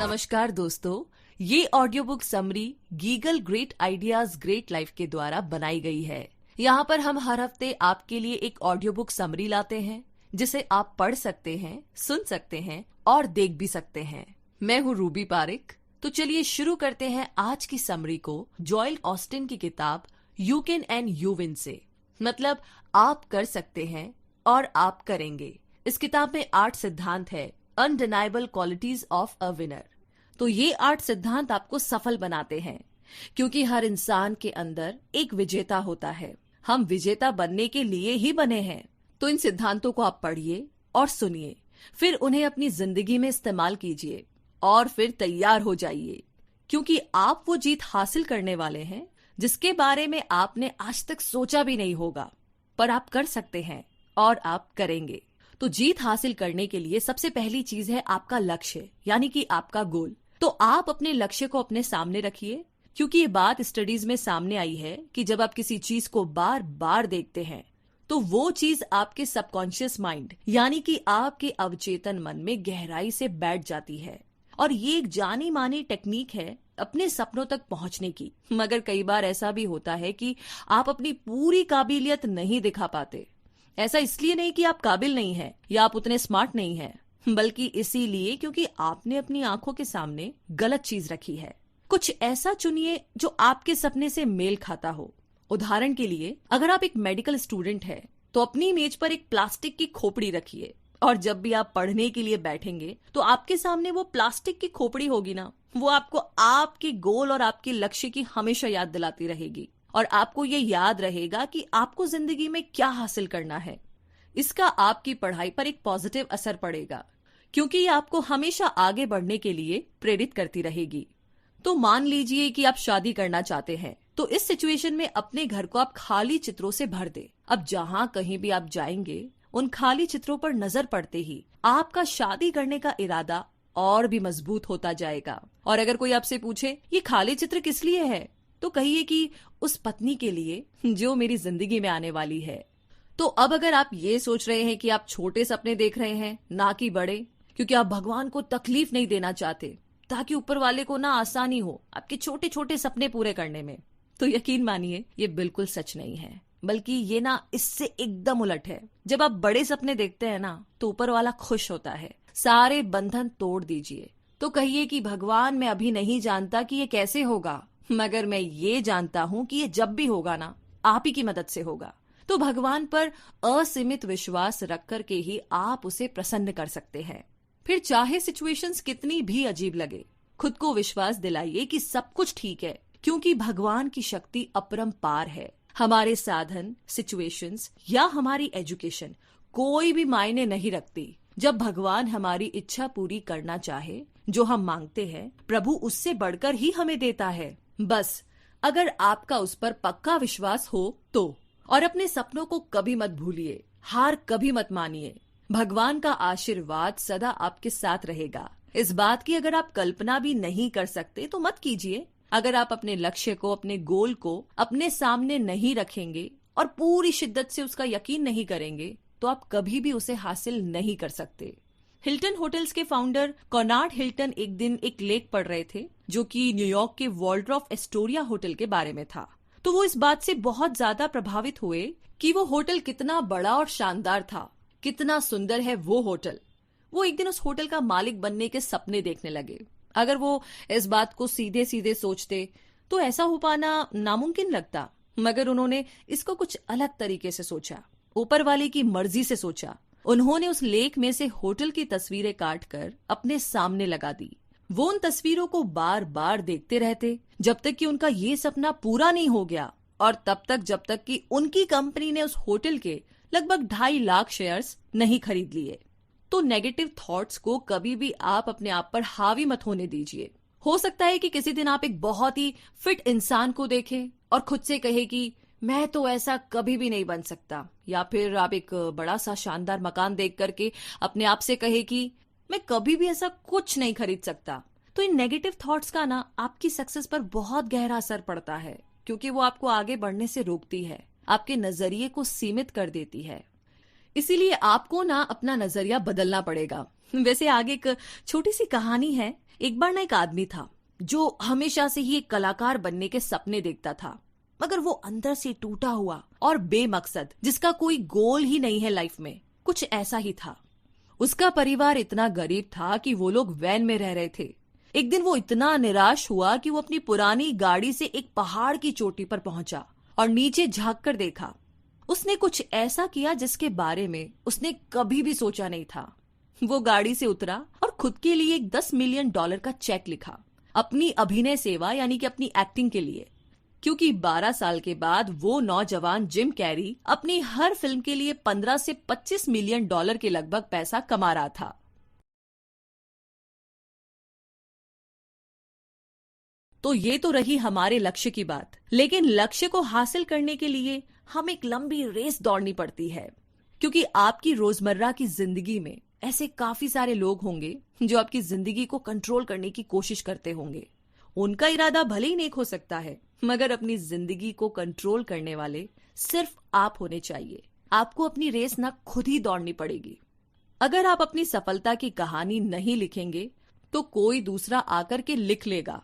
नमस्कार दोस्तों, ये ऑडियो बुक समरी गीगल ग्रेट आइडियाज ग्रेट लाइफ के द्वारा बनाई गई है। यहाँ पर हम हर हफ्ते आपके लिए एक ऑडियो बुक समरी लाते हैं जिसे आप पढ़ सकते हैं, सुन सकते हैं और देख भी सकते हैं। मैं हूँ रूबी पारिक। तो चलिए शुरू करते हैं आज की समरी को जोएल ऑस्टिन की किताब you can and you win से, मतलब आप कर सकते हैं और आप करेंगे। इस किताब में 8 सिद्धांत है, undeniable qualities of a winner. तो ये 8 सिद्धांत आपको सफल बनाते हैं, क्योंकि हर इंसान के अंदर एक विजेता होता है। हम विजेता बनने के लिए ही बने हैं। तो इन सिद्धांतों को आप पढ़िए और सुनिए, फिर उन्हें अपनी जिंदगी में इस्तेमाल कीजिए और फिर तैयार हो जाइए, क्योंकि आप वो जीत हासिल करने वाले हैं जिसके बारे में आपने आज तक सोचा भी नहीं होगा, पर आप कर सकते हैं और आप करेंगे। तो जीत हासिल करने के लिए सबसे पहली चीज है आपका लक्ष्य, यानी कि आपका गोल। तो आप अपने लक्ष्य को अपने सामने रखिए, क्योंकि ये बात स्टडीज में सामने आई है कि जब आप किसी चीज को बार बार देखते हैं तो वो चीज आपके सबकॉन्शियस माइंड यानी कि आपके अवचेतन मन में गहराई से बैठ जाती है। और ये एक जानी मानी टेक्निक है अपने सपनों तक पहुंचने की। मगर कई बार ऐसा भी होता है कि आप अपनी पूरी काबिलियत नहीं दिखा पाते। ऐसा इसलिए नहीं कि आप काबिल नहीं हैं या आप उतने स्मार्ट नहीं हैं, बल्कि इसीलिए क्योंकि आपने अपनी आंखों के सामने गलत चीज रखी है। कुछ ऐसा चुनिए जो आपके सपने से मेल खाता हो। उदाहरण के लिए, अगर आप एक मेडिकल स्टूडेंट है तो अपनी मेज पर एक प्लास्टिक की खोपड़ी रखिए, और जब भी आप पढ़ने के लिए बैठेंगे तो आपके सामने वो प्लास्टिक की खोपड़ी होगी ना, वो आपको आपके गोल और आपके लक्ष्य की हमेशा याद दिलाती रहेगी। और आपको ये याद रहेगा कि आपको जिंदगी में क्या हासिल करना है। इसका आपकी पढ़ाई पर एक पॉजिटिव असर पड़ेगा, क्योंकि ये आपको हमेशा आगे बढ़ने के लिए प्रेरित करती रहेगी। तो मान लीजिए कि आप शादी करना चाहते हैं, तो इस सिचुएशन में अपने घर को आप खाली चित्रों से भर दे। अब जहां कहीं भी आप जाएंगे, उन खाली चित्रों पर नजर पड़ते ही आपका शादी करने का इरादा और भी मजबूत होता जाएगा। और अगर कोई आपसे पूछे ये खाली चित्र किस लिए है, तो कहिए कि उस पत्नी के लिए जो मेरी जिंदगी में आने वाली है। तो अब अगर आप ये सोच रहे हैं कि आप छोटे सपने देख रहे हैं, ना कि बड़े, क्योंकि आप भगवान को तकलीफ नहीं देना चाहते, ताकि ऊपर वाले को ना आसानी हो आपके छोटे छोटे सपने पूरे करने में, तो यकीन मानिए ये बिल्कुल सच नहीं है, बल्कि ये ना इससे एकदम उलट है। जब आप बड़े सपने देखते हैं ना, तो ऊपर वाला खुश होता है। सारे बंधन तोड़ दीजिए। तो कहिए कि भगवान, मैं अभी नहीं जानता कि ये कैसे होगा, मगर मैं ये जानता हूं कि ये जब भी होगा ना, आप ही की मदद से होगा। तो भगवान पर असीमित विश्वास रख कर के ही आप उसे प्रसन्न कर सकते हैं। फिर चाहे सिचुएशंस कितनी भी अजीब लगे, खुद को विश्वास दिलाइए कि सब कुछ ठीक है, क्योंकि भगवान की शक्ति अपरंपार है। हमारे साधन, सिचुएशंस या हमारी एजुकेशन कोई भी मायने नहीं रखती। जब भगवान हमारी इच्छा पूरी करना चाहे, जो हम मांगते हैं, प्रभु उससे बढ़कर ही हमें देता है। बस अगर आपका उस पर पक्का विश्वास हो तो। और अपने सपनों को कभी मत भूलिए, हार कभी मत मानिए। भगवान का आशीर्वाद सदा आपके साथ रहेगा। इस बात की अगर आप कल्पना भी नहीं कर सकते तो मत कीजिए। अगर आप अपने लक्ष्य को, अपने गोल को अपने सामने नहीं रखेंगे और पूरी शिद्दत से उसका यकीन नहीं करेंगे, तो आप कभी भी उसे हासिल नहीं कर सकते। हिल्टन होटल्स के फाउंडर कॉनार्ड हिल्टन एक दिन एक लेख पढ़ रहे थे, जो कि न्यूयॉर्क के वॉल्ड्रॉफ एस्टोरिया होटल के बारे में था। तो वो इस बात से बहुत ज्यादा प्रभावित हुए कि वो होटल कितना बड़ा और शानदार था, कितना सुंदर है वो होटल। वो एक दिन उस होटल का मालिक बनने के सपने देखने लगे। अगर वो इस बात को सीधे सीधे सोचते तो ऐसा हो पाना नामुमकिन लगता, मगर उन्होंने इसको कुछ अलग तरीके से सोचा, ऊपर वाले की मर्जी से सोचा। उन्होंने उस लेख में से होटल की तस्वीरें काटकर अपने सामने लगा दी। वो उन तस्वीरों को बार बार देखते रहते जब तक कि उनका ये सपना पूरा नहीं हो गया, और तब तक जब तक कि उनकी कंपनी ने उस होटल के लगभग 2.5 लाख शेयर्स नहीं खरीद लिए। तो नेगेटिव थॉट्स को कभी भी आप अपने आप पर हावी मत होने दीजिए। हो सकता है कि किसी दिन आप एक बहुत ही फिट इंसान को देखें और खुद से कहे कि मैं तो ऐसा कभी भी नहीं बन सकता, या फिर आप एक बड़ा सा शानदार मकान देख करके अपने आप से कहे कि मैं कभी भी ऐसा कुछ नहीं खरीद सकता। तो इन नेगेटिव थॉट्स का ना आपकी सक्सेस पर बहुत गहरा असर पड़ता है, क्योंकि वो आपको आगे बढ़ने से रोकती है, आपके नजरिए को सीमित कर देती है। इसीलिए आपको ना अपना नजरिया बदलना पड़ेगा। वैसे आगे एक छोटी सी कहानी है एक बार ना एक आदमी था जो हमेशा से ही एक कलाकार बनने के सपने देखता था, मगर वो अंदर से टूटा हुआ और बेमकसद, जिसका कोई गोल ही नहीं है लाइफ में, कुछ ऐसा ही था। उसका परिवार इतना गरीब था कि वो लोग वैन में रह रहे थे। एक दिन वो इतना निराश हुआ कि वो अपनी पुरानी गाड़ी से एक पहाड़ की चोटी पर पहुंचा और नीचे झांक कर देखा। उसने कुछ ऐसा किया जिसके बारे में उसने कभी भी सोचा नहीं था। वो गाड़ी से उतरा और खुद के लिए एक $10 मिलियन का चेक लिखा, अपनी अभिनय सेवा यानी कि अपनी एक्टिंग के लिए। क्योंकि 12 साल के बाद वो नौजवान जिम कैरी अपनी हर फिल्म के लिए 15 से $25 मिलियन के लगभग पैसा कमा रहा था। तो ये तो रही हमारे लक्ष्य की बात, लेकिन लक्ष्य को हासिल करने के लिए हमें एक लंबी रेस दौड़नी पड़ती है। क्योंकि आपकी रोजमर्रा की जिंदगी में ऐसे काफी सारे लोग होंगे जो आपकी जिंदगी को कंट्रोल करने की कोशिश करते होंगे। उनका इरादा भले ही नेक हो सकता है, मगर अपनी जिंदगी को कंट्रोल करने वाले सिर्फ आप होने चाहिए। आपको अपनी रेस ना खुद ही दौड़नी पड़ेगी। अगर आप अपनी सफलता की कहानी नहीं लिखेंगे तो कोई दूसरा आकर के लिख लेगा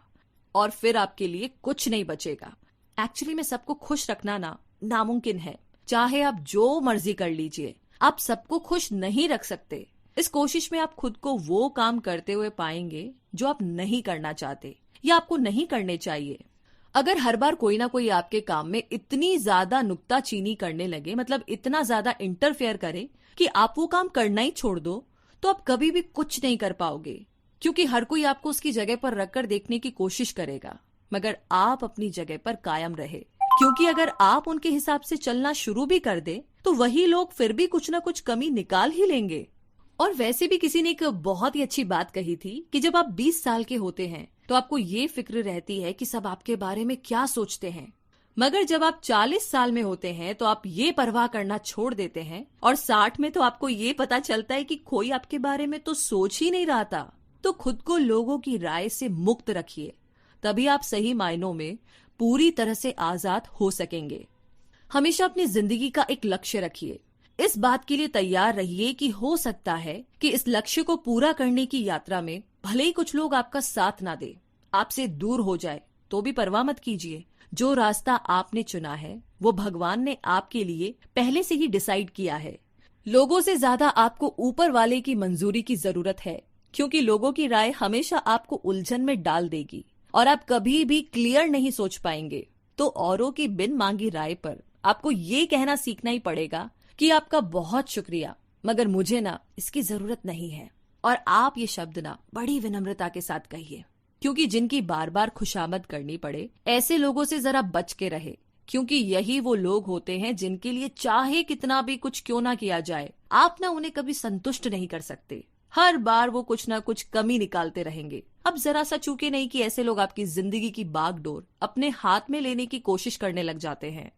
और फिर आपके लिए कुछ नहीं बचेगा। एक्चुअली में सबको खुश रखना ना नामुमकिन है। चाहे आप जो मर्जी कर लीजिए, आप सबको खुश नहीं रख सकते। इस कोशिश में आप खुद को वो काम करते हुए पाएंगे जो आप नहीं करना चाहते या आपको नहीं करने चाहिए। अगर हर बार कोई ना कोई आपके काम में इतनी ज्यादा नुक्ताचीनी करने लगे, मतलब इतना ज्यादा इंटरफेयर करे कि आप वो काम करना ही छोड़ दो, तो आप कभी भी कुछ नहीं कर पाओगे। क्योंकि हर कोई आपको उसकी जगह पर रखकर देखने की कोशिश करेगा, मगर आप अपनी जगह पर कायम रहे। क्योंकि अगर आप उनके हिसाब से चलना शुरू भी कर दे तो वही लोग फिर भी कुछ ना कुछ कमी निकाल ही लेंगे। और वैसे भी किसी ने एक बहुत ही अच्छी बात कही थी कि जब आप 20 साल के होते हैं तो आपको ये फिक्र रहती है कि सब आपके बारे में क्या सोचते हैं, मगर जब आप 40 साल में होते हैं तो आप ये परवाह करना छोड़ देते हैं, और 60 में तो आपको ये पता चलता है कि कोई आपके बारे में तो सोच ही नहीं रहा था। तो खुद को लोगों की राय से मुक्त रखिए, तभी आप सही मायनों में पूरी तरह से आजाद हो सकेंगे। हमेशा अपनी जिंदगी का एक लक्ष्य रखिए। इस बात के लिए तैयार रहिए कि हो सकता है कि इस लक्ष्य को पूरा करने की यात्रा में भले ही कुछ लोग आपका साथ ना दे, आपसे दूर हो जाए, तो भी परवाह मत कीजिए। जो रास्ता आपने चुना है वो भगवान ने आपके लिए पहले से ही डिसाइड किया है। लोगों से ज्यादा आपको ऊपर वाले की मंजूरी की जरूरत है, क्योंकि लोगों की राय हमेशा आपको उलझन में डाल देगी और आप कभी भी क्लियर नहीं सोच पाएंगे। तो औरों की बिन मांगी राय पर आपको ये कहना सीखना ही पड़ेगा कि आपका बहुत शुक्रिया, मगर मुझे ना इसकी जरूरत नहीं है। और आप ये शब्द ना बड़ी विनम्रता के साथ कहिए, क्योंकि जिनकी बार बार खुशामद करनी पड़े, ऐसे लोगों से जरा बच के रहे। क्योंकि यही वो लोग होते हैं जिनके लिए चाहे कितना भी कुछ क्यों ना किया जाए, आप ना उन्हें कभी संतुष्ट नहीं कर सकते। हर बार वो कुछ ना कुछ कमी निकालते रहेंगे। अब जरा सा चूके नहीं कि ऐसे लोग आपकी जिंदगी की बागडोर अपने हाथ में लेने की कोशिश करने लग जाते हैं।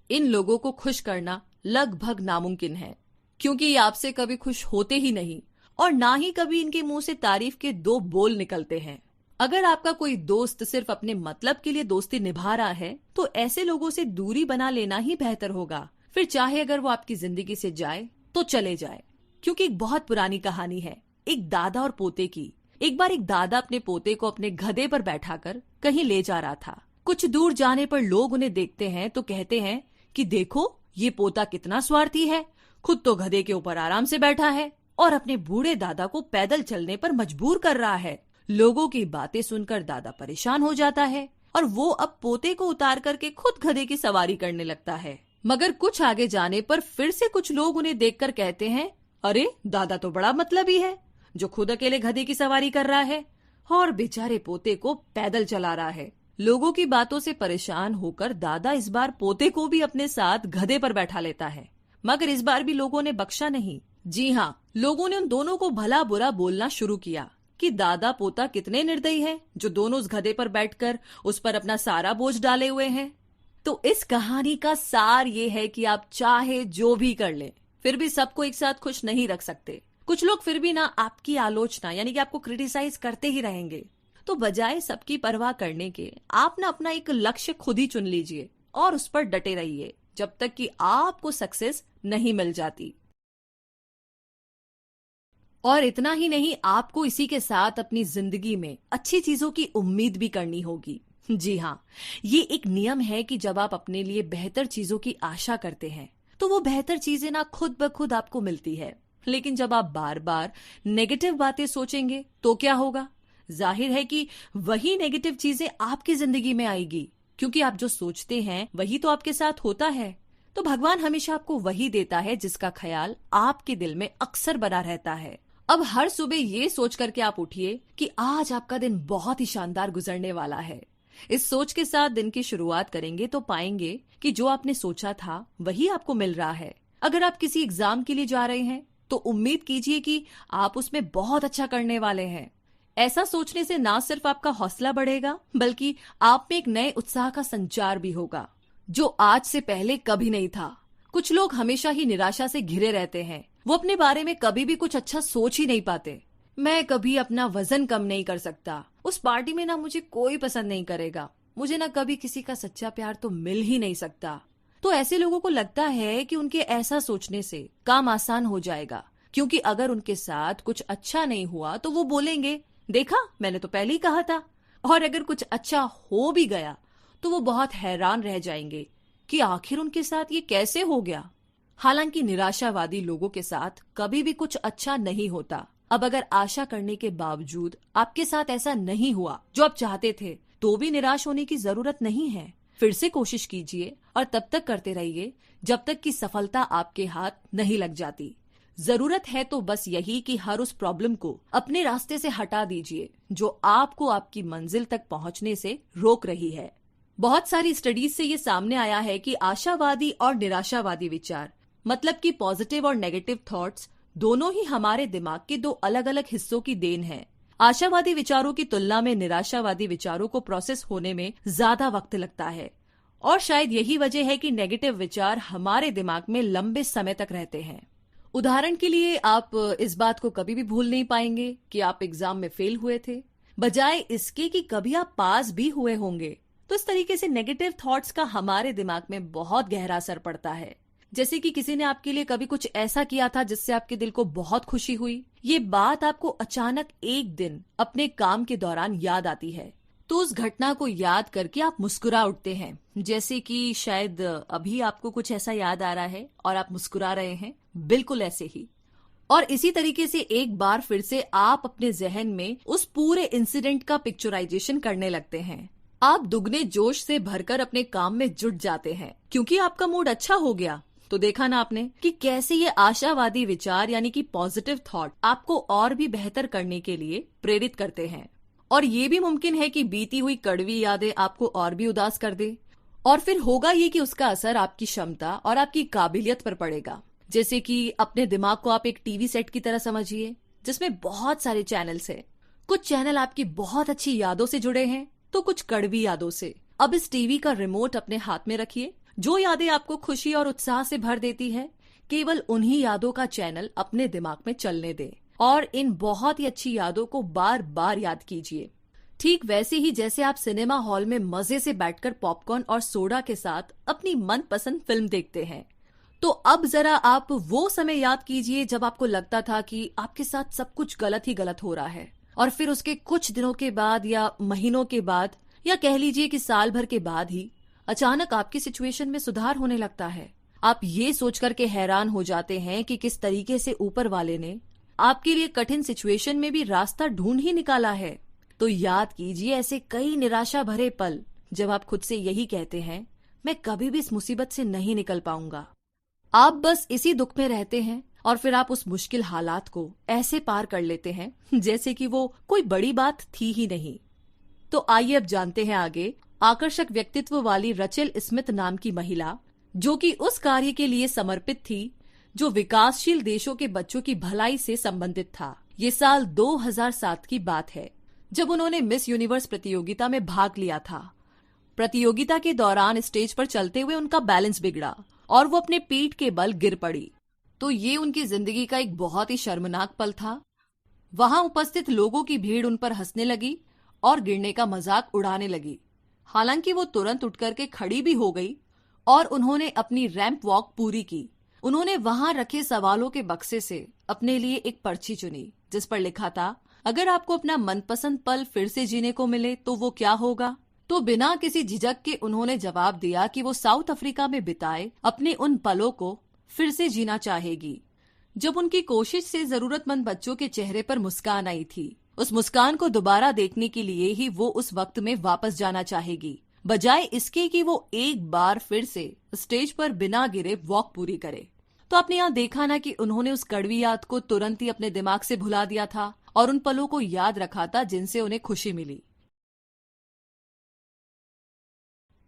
इन लोगों को खुश करना लगभग नामुमकिन है, क्योंकि ये आपसे कभी खुश होते ही नहीं और ना ही कभी इनके मुंह से तारीफ के 2 बोल निकलते हैं। अगर आपका कोई दोस्त सिर्फ अपने मतलब के लिए दोस्ती निभा रहा है तो ऐसे लोगों से दूरी बना लेना ही बेहतर होगा। फिर चाहे अगर वो आपकी जिंदगी से जाए तो चले जाए। क्योंकि एक बहुत पुरानी कहानी है एक दादा और पोते की। एक बार एक दादा अपने पोते को अपने गधे पर बैठाकर कहीं ले जा रहा था। कुछ दूर जाने पर लोग उन्हें देखते हैं तो कहते हैं कि देखो ये पोता कितना स्वार्थी है, खुद तो गधे के ऊपर आराम से बैठा है और अपने बूढ़े दादा को पैदल चलने पर मजबूर कर रहा है। लोगों की बातें सुनकर दादा परेशान हो जाता है और वो अब पोते को उतार करके खुद गधे की सवारी करने लगता है। मगर कुछ आगे जाने पर फिर से कुछ लोग उन्हें देखकर कहते हैं, अरे दादा तो बड़ा मतलबी है जो खुद अकेले गधे की सवारी कर रहा है और बेचारे पोते को पैदल चला रहा है। लोगों की बातों से परेशान होकर दादा इस बार पोते को भी अपने साथ गधे पर बैठा लेता है, मगर इस बार भी लोगों ने बख्शा नहीं। जी हाँ, लोगों ने उन दोनों को भला बुरा बोलना शुरू किया कि दादा पोता कितने निर्दयी हैं, जो दोनों उस गधे पर बैठकर उस पर अपना सारा बोझ डाले हुए हैं। तो इस कहानी का सार ये है कि आप चाहे जो भी कर लें, फिर भी सबको एक साथ खुश नहीं रख सकते। कुछ लोग फिर भी ना आपकी आलोचना यानी कि आपको क्रिटिसाइज करते ही रहेंगे। तो बजाय सबकी परवाह करने के आप ना अपना एक लक्ष्य खुद ही चुन लीजिए और उस पर डटे रहिए जब तक कि आपको सक्सेस नहीं मिल जाती। और इतना ही नहीं, आपको इसी के साथ अपनी जिंदगी में अच्छी चीजों की उम्मीद भी करनी होगी। जी हाँ, ये एक नियम है कि जब आप अपने लिए बेहतर चीजों की आशा करते हैं तो वो बेहतर चीजें ना खुद ब खुद आपको मिलती है। लेकिन जब आप बार बार नेगेटिव बातें सोचेंगे तो क्या होगा? जाहिर है कि वही नेगेटिव चीजें आपकी जिंदगी में आएगी, क्योंकि आप जो सोचते हैं वही तो आपके साथ होता है। तो भगवान हमेशा आपको वही देता है जिसका ख्याल आपके दिल में अक्सर बना रहता है। अब हर सुबह ये सोच करके आप उठिए कि आज आपका दिन बहुत ही शानदार गुजरने वाला है। इस सोच के साथ दिन की शुरुआत करेंगे तो पाएंगे कि जो आपने सोचा था वही आपको मिल रहा है। अगर आप किसी एग्जाम के लिए जा रहे हैं तो उम्मीद कीजिए कि आप उसमें बहुत अच्छा करने वाले हैं। ऐसा सोचने से ना सिर्फ आपका हौसला बढ़ेगा, बल्कि आप में एक नए उत्साह का संचार भी होगा, जो आज से पहले कभी नहीं था। कुछ लोग हमेशा ही निराशा से घिरे रहते हैं। वो अपने बारे में कभी भी कुछ अच्छा सोच ही नहीं पाते। मैं कभी अपना वजन कम नहीं कर सकता, उस पार्टी में ना मुझे कोई पसंद नहीं करेगा, मुझे ना कभी किसी का सच्चा प्यार तो मिल ही नहीं सकता। तो ऐसे लोगों को लगता है कि उनके ऐसा सोचने से काम आसान हो जाएगा, क्योंकि अगर उनके साथ कुछ अच्छा नहीं हुआ तो वो बोलेंगे, देखा मैंने तो पहले ही कहा था। और अगर कुछ अच्छा हो भी गया तो वो बहुत हैरान रह जाएंगे कि आखिर उनके साथ ये कैसे हो गया। हालांकि निराशावादी लोगों के साथ कभी भी कुछ अच्छा नहीं होता। अब अगर आशा करने के बावजूद आपके साथ ऐसा नहीं हुआ जो आप चाहते थे, तो भी निराश होने की जरूरत नहीं है। फिर से कोशिश कीजिए और तब तक करते रहिए जब तक कि सफलता आपके हाथ नहीं लग जाती। जरूरत है तो बस यही कि हर उस प्रॉब्लम को अपने रास्ते से हटा दीजिए जो आपको आपकी मंजिल तक पहुंचने से रोक रही है। बहुत सारी स्टडीज से ये सामने आया है कि आशावादी और निराशावादी विचार, मतलब कि पॉजिटिव और नेगेटिव थॉट्स, दोनों ही हमारे दिमाग के दो अलग अलग हिस्सों की देन है। आशावादी विचारों की तुलना में निराशावादी विचारों को प्रोसेस होने में ज्यादा वक्त लगता है, और शायद यही वजह है कि नेगेटिव विचार हमारे दिमाग में लंबे समय तक रहते हैं। उदाहरण के लिए, आप इस बात को कभी भी भूल नहीं पाएंगे कि आप एग्जाम में फेल हुए थे, बजाय इसके कि कभी आप पास भी हुए होंगे। तो इस तरीके से नेगेटिव थॉट्स का हमारे दिमाग में बहुत गहरा असर पड़ता है। जैसे कि किसी ने आपके लिए कभी कुछ ऐसा किया था जिससे आपके दिल को बहुत खुशी हुई। ये बात आपको अचानक एक दिन अपने काम के दौरान याद आती है, तो उस घटना को याद करके आप मुस्कुरा उठते हैं। जैसे कि शायद अभी आपको कुछ ऐसा याद आ रहा है और आप मुस्कुरा रहे हैं, बिल्कुल ऐसे ही। और इसी तरीके से एक बार फिर से आप अपने जहन में उस पूरे इंसिडेंट का पिक्चराइजेशन करने लगते हैं। आप दुगने जोश से भरकर अपने काम में जुट जाते हैं, क्योंकि आपका मूड अच्छा हो गया। तो देखा ना आपने कि कैसे ये आशावादी विचार यानी कि पॉजिटिव थॉट आपको और भी बेहतर करने के लिए प्रेरित करते हैं। और ये भी मुमकिन है कि बीती हुई कड़वी यादें आपको और भी उदास कर दे, और फिर होगा ये कि उसका असर आपकी क्षमता और आपकी काबिलियत पर पड़ेगा। जैसे कि अपने दिमाग को आप एक टीवी सेट की तरह समझिए, जिसमें बहुत सारे चैनल्स हैं। कुछ चैनल आपकी बहुत अच्छी यादों से जुड़े हैं, तो कुछ कड़वी यादों से। अब इस टीवी का रिमोट अपने हाथ में रखिए। जो यादें आपको खुशी और उत्साह से भर देती है, केवल उन्हीं यादों का चैनल अपने दिमाग में चलने दें, और इन बहुत ही अच्छी यादों को बार बार याद कीजिए। ठीक वैसे ही जैसे आप सिनेमा हॉल में मजे से बैठकर पॉपकॉर्न और सोडा के साथ अपनी मनपसंद फिल्म देखते हैं। तो अब जरा आप वो समय याद कीजिए जब आपको लगता था कि आपके साथ सब कुछ गलत ही गलत हो रहा है, और फिर उसके कुछ दिनों के बाद या महीनों के बाद, या कह लीजिए कि साल भर के बाद ही अचानक आपकी सिचुएशन में सुधार होने लगता है। आप ये सोच करके हैरान हो जाते हैं कि किस तरीके से ऊपर वाले ने आपके लिए कठिन सिचुएशन में भी रास्ता ढूंढ ही निकाला है। तो याद कीजिए ऐसे कई निराशा भरे पल जब आप खुद से यही कहते हैं, मैं कभी भी इस मुसीबत से नहीं निकल पाऊंगा। आप बस इसी दुख में रहते हैं, और फिर आप उस मुश्किल हालात को ऐसे पार कर लेते हैं जैसे कि वो कोई बड़ी बात थी ही नहीं। तो आइए अब जानते हैं आगे आकर्षक व्यक्तित्व वाली रचेल स्मिथ नाम की महिला, जो कि उस कार्य के लिए समर्पित थी जो विकासशील देशों के बच्चों की भलाई से संबंधित था। ये साल 2007 की बात है, जब उन्होंने मिस यूनिवर्स प्रतियोगिता में भाग लिया था। प्रतियोगिता के दौरान स्टेज पर चलते हुए उनका बैलेंस बिगड़ा और वो अपने पीठ के बल गिर पड़ी। तो ये उनकी जिंदगी का एक बहुत ही शर्मनाक पल था। वहां उपस्थित लोगों की भीड़ उन पर हंसने लगी और गिरने का मजाक उड़ाने लगी। हालांकि वो तुरंत उठ करके खड़ी भी हो गई और उन्होंने अपनी रैंप वॉक पूरी की, उन्होंने वहां रखे सवालों के बक्से से अपने लिए एक पर्ची चुनी जिस पर लिखा था, अगर आपको अपना मनपसंद पल फिर से जीने को मिले तो वो क्या होगा। तो बिना किसी झिझक के उन्होंने जवाब दिया कि वो साउथ अफ्रीका में बिताए अपने उन पलों को फिर से जीना चाहेगी। जब उनकी कोशिश से जरूरतमंद बच्चों के चेहरे पर मुस्कान आई थी, उस मुस्कान को दोबारा देखने के लिए ही वो उस वक्त में वापस जाना चाहेगी, बजाय इसके कि वो एक बार फिर से स्टेज पर बिना गिरे वॉक पूरी करे। तो आपने यहाँ देखा ना कि उन्होंने उस कड़वी याद को तुरंत ही अपने दिमाग से भुला दिया था और उन पलों को याद रखा था जिनसे उन्हें खुशी मिली।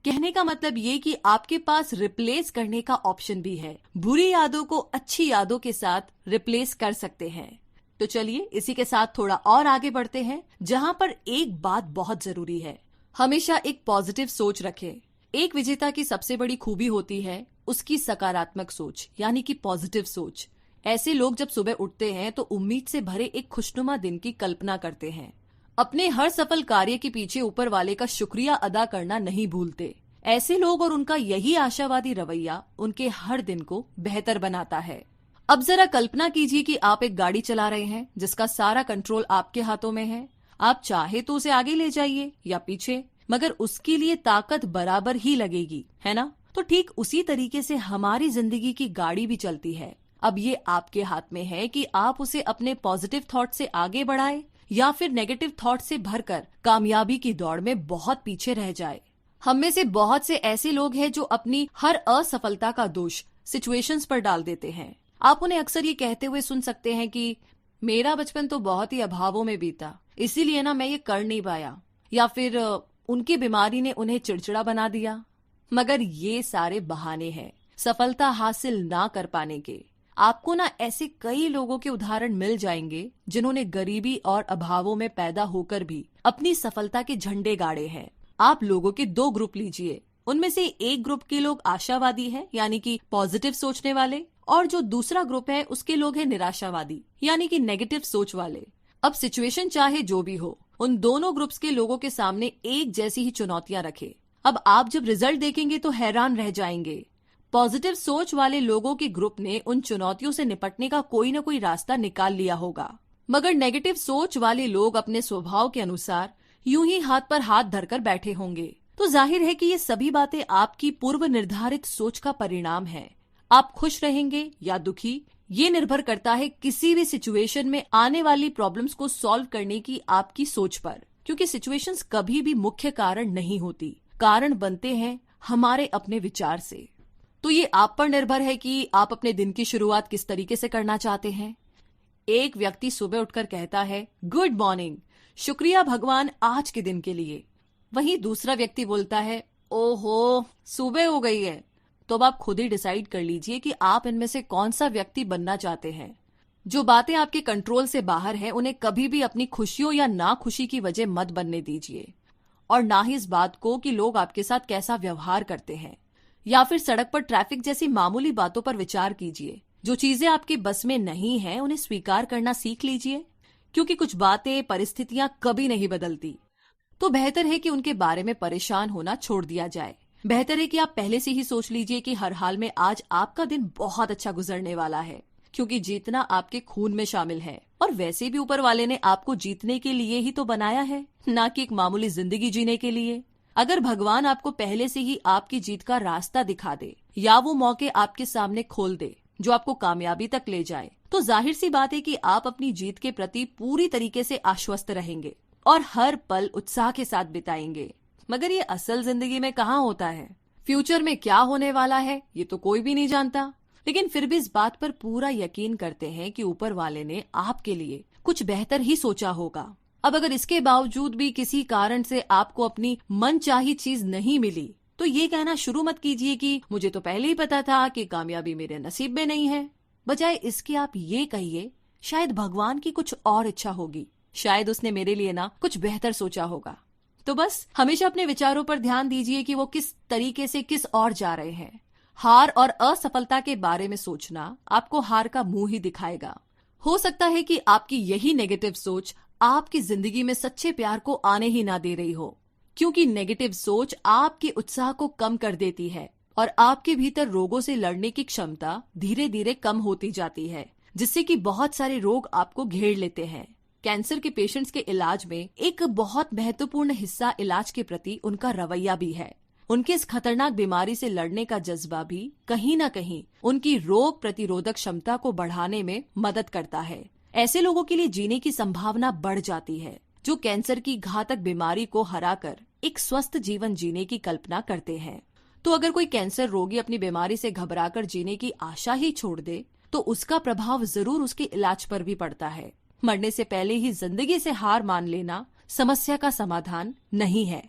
कहने का मतलब ये कि आपके पास रिप्लेस करने का ऑप्शन भी है। बुरी यादों को अच्छी यादों के साथ रिप्लेस कर सकते हैं। तो चलिए इसी के साथ थोड़ा और आगे बढ़ते हैं, जहां पर एक बात बहुत जरूरी है, हमेशा एक पॉजिटिव सोच रखें। एक विजेता की सबसे बड़ी खूबी होती है उसकी सकारात्मक सोच, यानी कि पॉजिटिव सोच। ऐसे लोग जब सुबह उठते हैं तो उम्मीद से भरे एक खुशनुमा दिन की कल्पना करते हैं। अपने हर सफल कार्य के पीछे ऊपर वाले का शुक्रिया अदा करना नहीं भूलते। ऐसे लोग और उनका यही आशावादी रवैया उनके हर दिन को बेहतर बनाता है। अब जरा कल्पना कीजिए कि आप एक गाड़ी चला रहे हैं जिसका सारा कंट्रोल आपके हाथों में है। आप चाहे तो उसे आगे ले जाइए या पीछे, मगर उसके लिए ताकत बराबर ही लगेगी, है ना। तो ठीक उसी तरीके से हमारी जिंदगी की गाड़ी भी चलती है। अब ये आपके हाथ में है कि आप उसे अपने पॉजिटिव थॉट से आगे बढ़ाए या फिर नेगेटिव थॉट से भरकर कामयाबी की दौड़ में बहुत पीछे रह जाए। हम में से बहुत से ऐसे लोग हैं जो अपनी हर असफलता का दोष सिचुएशंस पर डाल देते हैं। आप उन्हें अक्सर ये कहते हुए सुन सकते हैं कि मेरा बचपन तो बहुत ही अभावों में बीता, इसीलिए ना मैं ये कर नहीं पाया, या फिर उनकी बीमारी ने उन्हें चिड़चिड़ा बना दिया। मगर ये सारे बहाने हैं सफलता हासिल ना कर पाने के। आपको ना ऐसे कई लोगों के उदाहरण मिल जाएंगे जिन्होंने गरीबी और अभावों में पैदा होकर भी अपनी सफलता के झंडे गाड़े हैं। आप लोगों के दो ग्रुप लीजिए, उनमें से एक ग्रुप के लोग आशावादी हैं, यानी कि पॉजिटिव सोचने वाले, और जो दूसरा ग्रुप है उसके लोग हैं निराशावादी, यानी कि नेगेटिव सोच वाले। अब सिचुएशन चाहे जो भी हो, उन दोनों ग्रुप्स के लोगों के सामने एक जैसी ही चुनौतियां रखें। अब आप जब रिजल्ट देखेंगे तो हैरान रह जाएंगे। पॉजिटिव सोच वाले लोगों के ग्रुप ने उन चुनौतियों से निपटने का कोई ना कोई रास्ता निकाल लिया होगा, मगर नेगेटिव सोच वाले लोग अपने स्वभाव के अनुसार यूं ही हाथ पर हाथ धरकर बैठे होंगे। तो जाहिर है कि ये सभी बातें आपकी पूर्व निर्धारित सोच का परिणाम है। आप खुश रहेंगे या दुखी, ये निर्भर करता है किसी भी सिचुएशन में आने वाली प्रॉब्लम्स को सॉल्व करने की आपकी सोच पर, क्योंकि सिचुएशंस कभी भी मुख्य कारण नहीं होती, कारण बनते हैं हमारे अपने विचार से। तो ये आप पर निर्भर है कि आप अपने दिन की शुरुआत किस तरीके से करना चाहते हैं। एक व्यक्ति सुबह उठकर कहता है गुड मॉर्निंग, शुक्रिया भगवान आज के दिन के लिए। वहीं दूसरा व्यक्ति बोलता है ओहो सुबह हो गई है। तो अब आप खुद ही डिसाइड कर लीजिए कि आप इनमें से कौन सा व्यक्ति बनना चाहते हैं। जो बातें आपके कंट्रोल से बाहर हैं उन्हें कभी भी अपनी खुशियों या नाखुशी की वजह मत बनने दीजिए, और ना ही इस बात को कि लोग आपके साथ कैसा व्यवहार करते हैं या फिर सड़क पर ट्रैफिक जैसी मामूली बातों पर विचार कीजिए। जो चीजें आपकी बस में नहीं है उन्हें स्वीकार करना सीख लीजिए, क्योंकि कुछ बातें परिस्थितियां कभी नहीं बदलती। तो बेहतर है कि उनके बारे में परेशान होना छोड़ दिया जाए। बेहतर है कि आप पहले से ही सोच लीजिए कि हर हाल में आज आपका दिन बहुत अच्छा गुजरने वाला है, क्योंकि जीतना आपके खून में शामिल है। और वैसे भी ऊपर वाले ने आपको जीतने के लिए ही तो बनाया है, ना कि एक मामूली जिंदगी जीने के लिए। अगर भगवान आपको पहले से ही आपकी जीत का रास्ता दिखा दे या वो मौके आपके सामने खोल दे जो आपको कामयाबी तक ले जाए, तो जाहिर सी बात है कि आप अपनी जीत के प्रति पूरी तरीके से आश्वस्त रहेंगे और हर पल उत्साह के साथ बिताएंगे। मगर ये असल जिंदगी में कहाँ होता है। फ्यूचर में क्या होने वाला है ये तो कोई भी नहीं जानता, लेकिन फिर भी इस बात पर पूरा यकीन करते हैं कि ऊपर वाले ने आपके लिए कुछ बेहतर ही सोचा होगा। अब अगर इसके बावजूद भी किसी कारण से आपको अपनी मनचाही चीज नहीं मिली, तो ये कहना शुरू मत कीजिए कि मुझे तो पहले ही पता था कि कामयाबी मेरे नसीब में नहीं है। बजाय इसके आप ये कहिए शायद भगवान की कुछ और इच्छा होगी, शायद उसने मेरे लिए ना कुछ बेहतर सोचा होगा। तो बस हमेशा अपने विचारों पर ध्यान दीजिए कि वो किस तरीके से किस और जा रहे हैं। हार और असफलता के बारे में सोचना आपको हार का मुंह ही दिखाएगा। हो सकता है कि आपकी यही नेगेटिव सोच आपकी जिंदगी में सच्चे प्यार को आने ही ना दे रही हो, क्योंकि नेगेटिव सोच आपके उत्साह को कम कर देती है और आपके भीतर रोगों से लड़ने की क्षमता धीरे धीरे कम होती जाती है, जिससे कि बहुत सारे रोग आपको घेर लेते हैं। कैंसर के पेशेंट्स के इलाज में एक बहुत महत्वपूर्ण हिस्सा इलाज के प्रति उनका रवैया भी है। उनके इस खतरनाक बीमारी से लड़ने का जज्बा भी कहीं ना कहीं उनकी रोग प्रतिरोधक क्षमता को बढ़ाने में मदद करता है। ऐसे लोगों के लिए जीने की संभावना बढ़ जाती है जो कैंसर की घातक बीमारी को हराकर एक स्वस्थ जीवन जीने की कल्पना करते हैं। तो अगर कोई कैंसर रोगी अपनी बीमारी से घबराकर जीने की आशा ही छोड़ दे तो उसका प्रभाव जरूर उसके इलाज पर भी पड़ता है। मरने से पहले ही जिंदगी से हार मान लेना समस्या का समाधान नहीं है।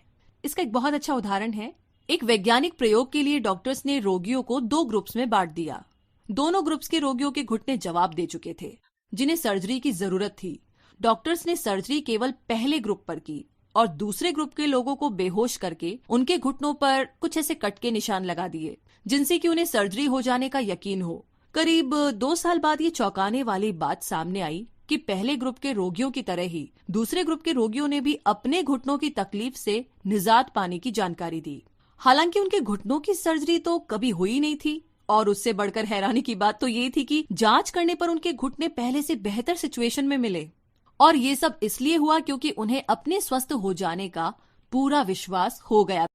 इसका एक बहुत अच्छा उदाहरण है। एक वैज्ञानिक प्रयोग के लिए डॉक्टर्स ने रोगियों को 2 ग्रुप्स में बांट दिया। दोनों ग्रुप्स के रोगियों के घुटने जवाब दे चुके थे, जिन्हें सर्जरी की जरूरत थी। डॉक्टर्स ने सर्जरी केवल पहले ग्रुप पर की और दूसरे ग्रुप के लोगों को बेहोश करके उनके घुटनों पर कुछ ऐसे कट के निशान लगा दिए, जिनसे कि उन्हें सर्जरी हो जाने का यकीन हो। करीब 2 साल बाद ये चौंकाने वाली बात सामने आई कि पहले ग्रुप के रोगियों की तरह ही दूसरे ग्रुप के रोगियों ने भी अपने घुटनों की तकलीफ से निजात पाने की जानकारी दी। हालांकि उनके घुटनों की सर्जरी तो कभी हुई नहीं थी और उससे बढ़कर हैरानी की बात तो ये थी कि जांच करने पर उनके घुटने पहले से बेहतर सिचुएशन में मिले। और ये सब इसलिए हुआ क्योंकि उन्हें अपने स्वस्थ हो जाने का पूरा विश्वास हो गया।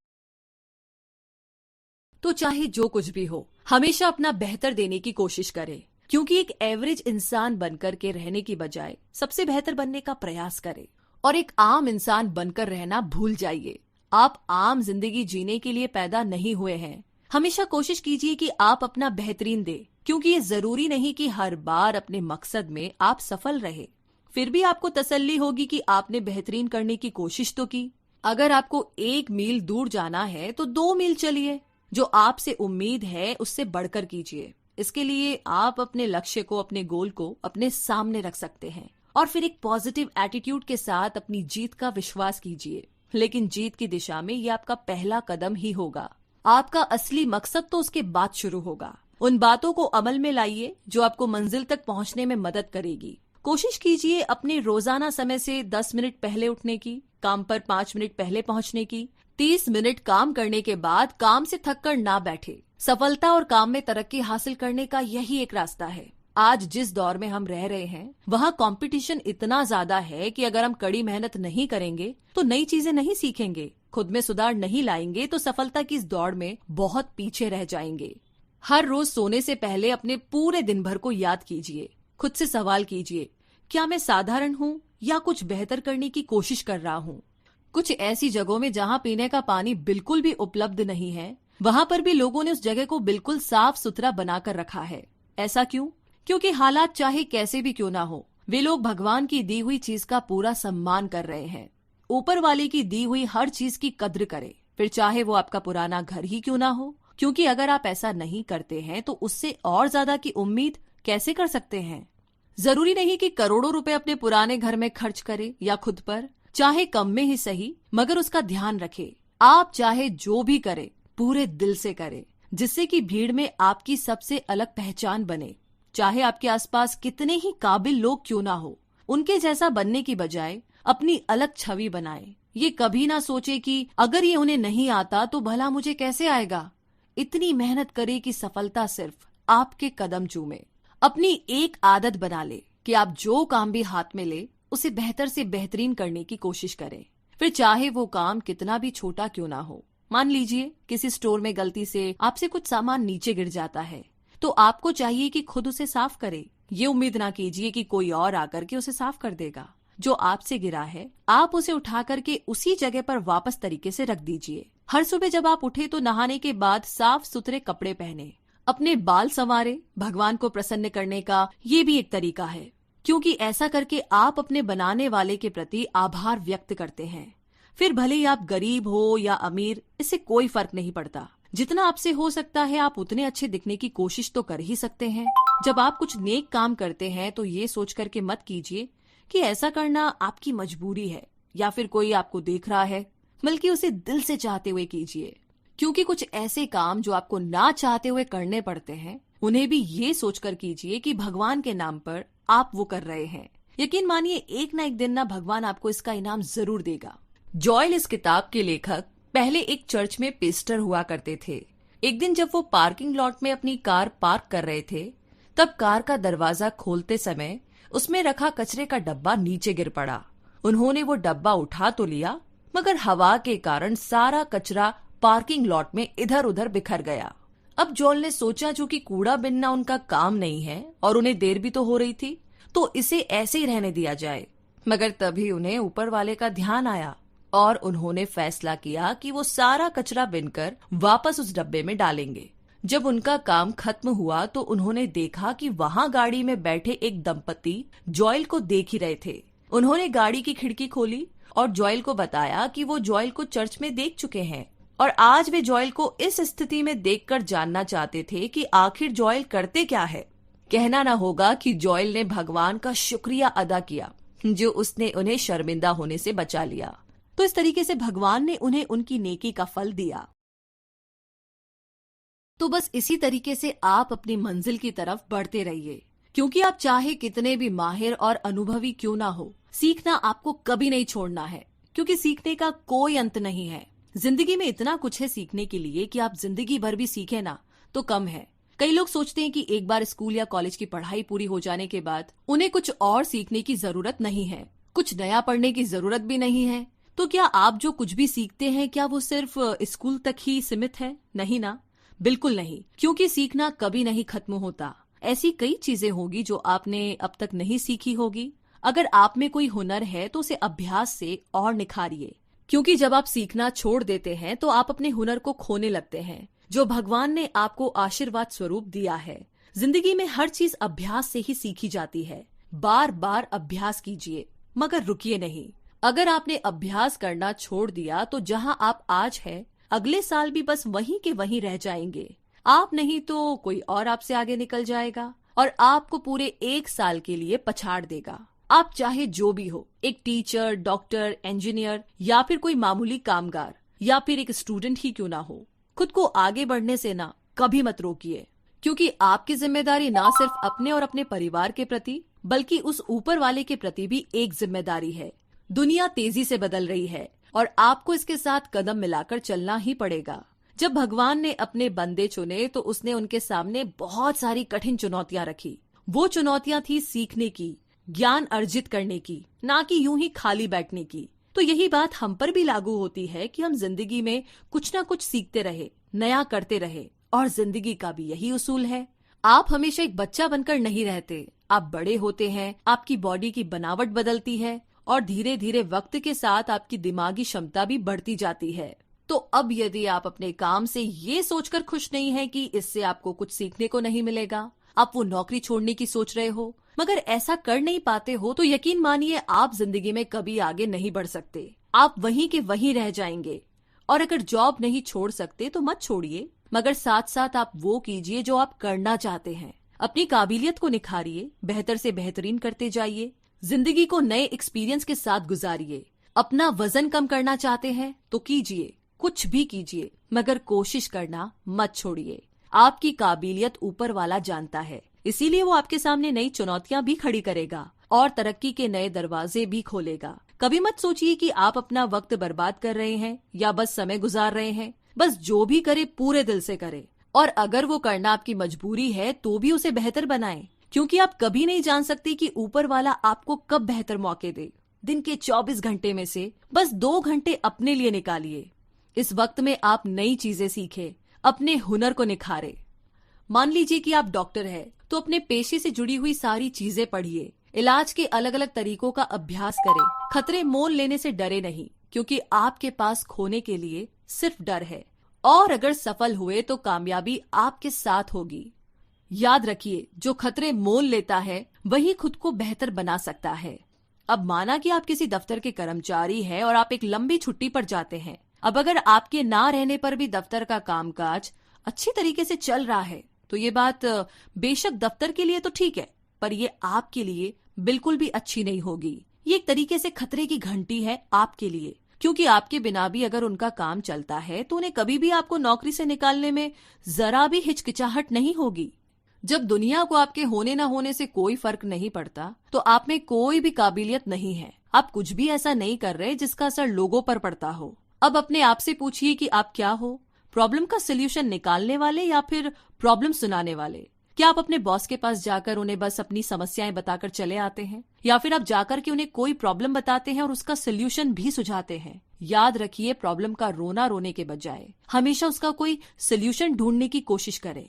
तो चाहे जो कुछ भी हो, हमेशा अपना बेहतर देने की कोशिश करें, क्योंकि एक एवरेज इंसान बनकर के रहने की बजाय सबसे बेहतर बनने का प्रयास करें और एक आम इंसान बनकर रहना भूल जाइए। आप आम जिंदगी जीने के लिए पैदा नहीं हुए हैं। हमेशा कोशिश कीजिए कि आप अपना बेहतरीन दें, क्योंकि ये जरूरी नहीं कि हर बार अपने मकसद में आप सफल रहे। फिर भी आपको तसल्ली होगी कि आपने बेहतरीन करने की कोशिश तो की। अगर आपको 1 मील दूर जाना है तो 2 मील चलिए। जो आपसे उम्मीद है उससे बढ़कर कीजिए। इसके लिए आप अपने लक्ष्य को, अपने गोल को अपने सामने रख सकते हैं और फिर एक पॉजिटिव एटीट्यूड के साथ अपनी जीत का विश्वास कीजिए। लेकिन जीत की दिशा में ये आपका पहला कदम ही होगा। आपका असली मकसद तो उसके बाद शुरू होगा। उन बातों को अमल में लाइए जो आपको मंजिल तक पहुंचने में मदद करेगी। कोशिश कीजिए अपने रोजाना समय से 10 मिनट पहले उठने की, काम पर 5 मिनट पहले पहुंचने की। 30 मिनट काम करने के बाद काम से थककर ना बैठे। सफलता और काम में तरक्की हासिल करने का यही एक रास्ता है। आज जिस दौर में हम रह रहे हैं वहाँ कंपटीशन इतना ज्यादा है कि अगर हम कड़ी मेहनत नहीं करेंगे तो नई चीजें नहीं सीखेंगे, खुद में सुधार नहीं लाएंगे तो सफलता की इस दौड़ में बहुत पीछे रह जाएंगे। हर रोज सोने से पहले अपने पूरे दिन भर को याद कीजिए। खुद से सवाल कीजिए, क्या मैं साधारण हूँ या कुछ बेहतर करने की कोशिश कर रहा हूँ। कुछ ऐसी जगहों में जहाँ पीने का पानी बिल्कुल भी उपलब्ध नहीं है, वहां पर भी लोगों ने उस जगह को बिल्कुल साफ सुथरा बनाकर रखा है। ऐसा क्यों? क्योंकि हालात चाहे कैसे भी क्यों ना हो, वे लोग भगवान की दी हुई चीज का पूरा सम्मान कर रहे हैं। ऊपर वाले की दी हुई हर चीज की कद्र करें, फिर चाहे वो आपका पुराना घर ही क्यों ना हो। क्योंकि अगर आप ऐसा नहीं करते हैं तो उससे और ज्यादा की उम्मीद कैसे कर सकते हैं। जरूरी नहीं कि करोड़ों रुपए अपने पुराने घर में खर्च करें या खुद पर, चाहे कम में ही सही, मगर उसका ध्यान रखें। आप चाहे जो भी करें पूरे दिल से करें, जिससे कि भीड़ में आपकी सबसे अलग पहचान बने। चाहे आपके आसपास कितने ही काबिल लोग क्यों ना हो, उनके जैसा बनने की बजाय अपनी अलग छवि बनाए। ये कभी ना सोचे कि अगर ये उन्हें नहीं आता तो भला मुझे कैसे आएगा। इतनी मेहनत करे कि सफलता सिर्फ आपके कदम चूमे। अपनी एक आदत बना ले कि आप जो काम भी हाथ में ले उसे बेहतर से बेहतरीन करने की कोशिश करें, फिर चाहे वो काम कितना भी छोटा क्यों ना हो। मान लीजिए किसी स्टोर में गलती से आपसे कुछ सामान नीचे गिर जाता है, तो आपको चाहिए कि खुद उसे साफ करें। ये उम्मीद ना कीजिए कि कोई और आकर के उसे साफ कर देगा। जो आपसे गिरा है आप उसे उठा करके उसी जगह पर वापस तरीके से रख दीजिए। हर सुबह जब आप उठे तो नहाने के बाद साफ सुथरे कपड़े पहने, अपने बाल संवारे। भगवान को प्रसन्न करने का ये भी एक तरीका है, क्योंकि ऐसा करके आप अपने बनाने वाले के प्रति आभार व्यक्त करते हैं। फिर भले ही आप गरीब हो या अमीर, इससे कोई फर्क नहीं पड़ता। जितना आपसे हो सकता है आप उतने अच्छे दिखने की कोशिश तो कर ही सकते हैं। जब आप कुछ नेक काम करते हैं तो ये सोच करके मत कीजिए कि ऐसा करना आपकी मजबूरी है या फिर कोई आपको देख रहा है, बल्कि उसे दिल से चाहते हुए कीजिए। क्योंकि कुछ ऐसे काम जो आपको ना चाहते हुए करने पड़ते हैं, उन्हें भी ये सोचकर कीजिए कि भगवान के नाम पर आप वो कर रहे हैं। यकीन मानिए एक ना एक दिन ना भगवान आपको इसका इनाम जरूर देगा। जॉयल इस किताब के लेखक पहले एक चर्च में पेस्टर हुआ करते थे। एक दिन जब वो पार्किंग लॉट में अपनी कार पार्क कर रहे थे, तब कार का दरवाजा खोलते समय उसमें रखा कचरे का डब्बा नीचे गिर पड़ा। उन्होंने वो डब्बा उठा तो लिया, मगर हवा के कारण सारा कचरा पार्किंग लॉट में इधर उधर बिखर गया। अब जोल ने सोचा, जो कि कूड़ा बिनना उनका काम नहीं है और उन्हें देर भी तो हो रही थी, तो इसे ऐसे ही रहने दिया जाए। मगर तभी उन्हें ऊपर वाले का ध्यान आया और उन्होंने फैसला किया कि वो सारा कचरा बिनकर वापस उस डब्बे में डालेंगे। जब उनका काम खत्म हुआ तो उन्होंने देखा कि वहां गाड़ी में बैठे एक दंपति जॉयल को देख ही रहे थे। उन्होंने गाड़ी की खिड़की खोली और जॉयल को बताया कि वो जॉयल को चर्च में देख चुके हैं और आज वे जॉयल को इस स्थिति में देखकर जानना चाहते थे कि आखिर जॉयल करते क्या है। कहना ना होगा कि जॉयल ने भगवान का शुक्रिया अदा किया जो उसने उन्हें शर्मिंदा होने से बचा लिया। तो इस तरीके से भगवान ने उन्हें उनकी नेकी का फल दिया। तो बस इसी तरीके से आप अपनी मंजिल की तरफ बढ़ते रहिए, क्योंकि आप चाहे कितने भी माहिर और अनुभवी क्यों ना हो, सीखना आपको कभी नहीं छोड़ना है, क्योंकि सीखने का कोई अंत नहीं है। जिंदगी में इतना कुछ है सीखने के लिए कि आप जिंदगी भर भी सीखे ना तो कम है। कई लोग सोचते हैं कि एक बार स्कूल या कॉलेज की पढ़ाई पूरी हो जाने के बाद उन्हें कुछ और सीखने की जरूरत नहीं है, कुछ नया पढ़ने की जरूरत भी नहीं है। तो क्या आप जो कुछ भी सीखते हैं क्या वो सिर्फ स्कूल तक ही सीमित है? नहीं ना, बिल्कुल नहीं, क्योंकि सीखना कभी नहीं खत्म होता। ऐसी कई चीजें होगी जो आपने अब तक नहीं सीखी होगी। अगर आप में कोई हुनर है तो उसे अभ्यास से और निखारिए, क्योंकि जब आप सीखना छोड़ देते हैं तो आप अपने हुनर को खोने लगते हैं जो भगवान ने आपको आशीर्वाद स्वरूप दिया है। जिंदगी में हर चीज अभ्यास से ही सीखी जाती है। बार बार अभ्यास कीजिए, मगर रुकिए नहीं। अगर आपने अभ्यास करना छोड़ दिया तो जहां आप आज हैं, अगले साल भी बस वहीं के वहीं रह जाएंगे। आप नहीं तो कोई और आपसे आगे निकल जाएगा और आपको पूरे 1 साल के लिए पछाड़ देगा। आप चाहे जो भी हो, एक टीचर, डॉक्टर, इंजीनियर या फिर कोई मामूली कामगार या फिर एक स्टूडेंट ही क्यों ना हो, खुद को आगे बढ़ने से ना कभी मत रोकिए, क्योंकि आपकी जिम्मेदारी ना सिर्फ अपने और अपने परिवार के प्रति बल्कि उस ऊपर वाले के प्रति भी एक जिम्मेदारी है। दुनिया तेजी से बदल रही है और आपको इसके साथ कदम मिलाकर चलना ही पड़ेगा। जब भगवान ने अपने बंदे चुने तो उसने उनके सामने बहुत सारी कठिन चुनौतियां रखी। वो चुनौतियां थी सीखने की, ज्ञान अर्जित करने की, ना कि यूं ही खाली बैठने की। तो यही बात हम पर भी लागू होती है कि हम जिंदगी में कुछ ना कुछ सीखते रहे, नया करते रहे। और जिंदगी का भी यही उसूल है। आप हमेशा एक बच्चा बनकर नहीं रहते, आप बड़े होते हैं, आपकी बॉडी की बनावट बदलती है और धीरे धीरे वक्त के साथ आपकी दिमागी क्षमता भी बढ़ती जाती है। तो अब यदि आप अपने काम से ये सोचकर खुश नहीं हैं कि इससे आपको कुछ सीखने को नहीं मिलेगा, आप वो नौकरी छोड़ने की सोच रहे हो मगर ऐसा कर नहीं पाते हो, तो यकीन मानिए आप जिंदगी में कभी आगे नहीं बढ़ सकते। आप वहीं के वहीं रह जाएंगे। और अगर जॉब नहीं छोड़ सकते तो मत छोड़िए, मगर साथ साथ आप वो कीजिए जो आप करना चाहते हैं। अपनी काबिलियत को निखारिए, बेहतर से बेहतरीन करते जाइए, जिंदगी को नए एक्सपीरियंस के साथ गुजारिए। अपना वजन कम करना चाहते हैं तो कीजिए, कुछ भी कीजिए, मगर कोशिश करना मत छोड़िए। आपकी काबिलियत ऊपर वाला जानता है, इसीलिए वो आपके सामने नई चुनौतियां भी खड़ी करेगा और तरक्की के नए दरवाजे भी खोलेगा। कभी मत सोचिए कि आप अपना वक्त बर्बाद कर रहे हैं या बस समय गुजार रहे हैं। बस जो भी करे पूरे दिल से करे, और अगर वो करना आपकी मजबूरी है तो भी उसे बेहतर बनाएं, क्योंकि आप कभी नहीं जान सकते कि ऊपर वाला आपको कब बेहतर मौके दे। दिन के 24 घंटे में से बस 2 घंटे अपने लिए निकालिए। इस वक्त में आप नई चीजें सीखें, अपने हुनर को निखारे। मान लीजिए कि आप डॉक्टर हैं, तो अपने पेशे से जुड़ी हुई सारी चीजें पढ़िए, इलाज के अलग अलग तरीकों का अभ्यास करें। खतरे मोल लेने से डरे नहीं, क्योंकि आपके पास खोने के लिए सिर्फ डर है, और अगर सफल हुए तो कामयाबी आपके साथ होगी। याद रखिए, जो खतरे मोल लेता है वही खुद को बेहतर बना सकता है। अब माना कि आप किसी दफ्तर के कर्मचारी हैं और आप एक लंबी छुट्टी पर जाते हैं। अब अगर आपके ना रहने पर भी दफ्तर का कामकाज अच्छी तरीके से चल रहा है तो ये बात बेशक दफ्तर के लिए तो ठीक है, पर ये आपके लिए बिल्कुल भी अच्छी नहीं होगी। ये एक तरीके से खतरे की घंटी है आपके लिए, क्योंकि आपके बिना भी अगर उनका काम चलता है तो उन्हें कभी भी आपको नौकरी से निकालने में जरा भी हिचकिचाहट नहीं होगी। जब दुनिया को आपके होने ना होने से कोई फर्क नहीं पड़ता तो आप में कोई भी काबिलियत नहीं है। आप कुछ भी ऐसा नहीं कर रहे जिसका असर लोगों पर पड़ता हो। अब अपने आप से पूछिए कि आप क्या हो। प्रॉब्लम का सोल्यूशन निकालने वाले या फिर प्रॉब्लम सुनाने वाले? क्या आप अपने बॉस के पास जाकर उन्हें बस अपनी समस्याएं बताकर चले आते हैं, या फिर आप जाकर के उन्हें कोई प्रॉब्लम बताते हैं और उसका सोल्यूशन भी सुझाते हैं? याद रखिए, प्रॉब्लम का रोना रोने के बजाय हमेशा उसका कोई सोल्यूशन ढूंढने की कोशिश करें।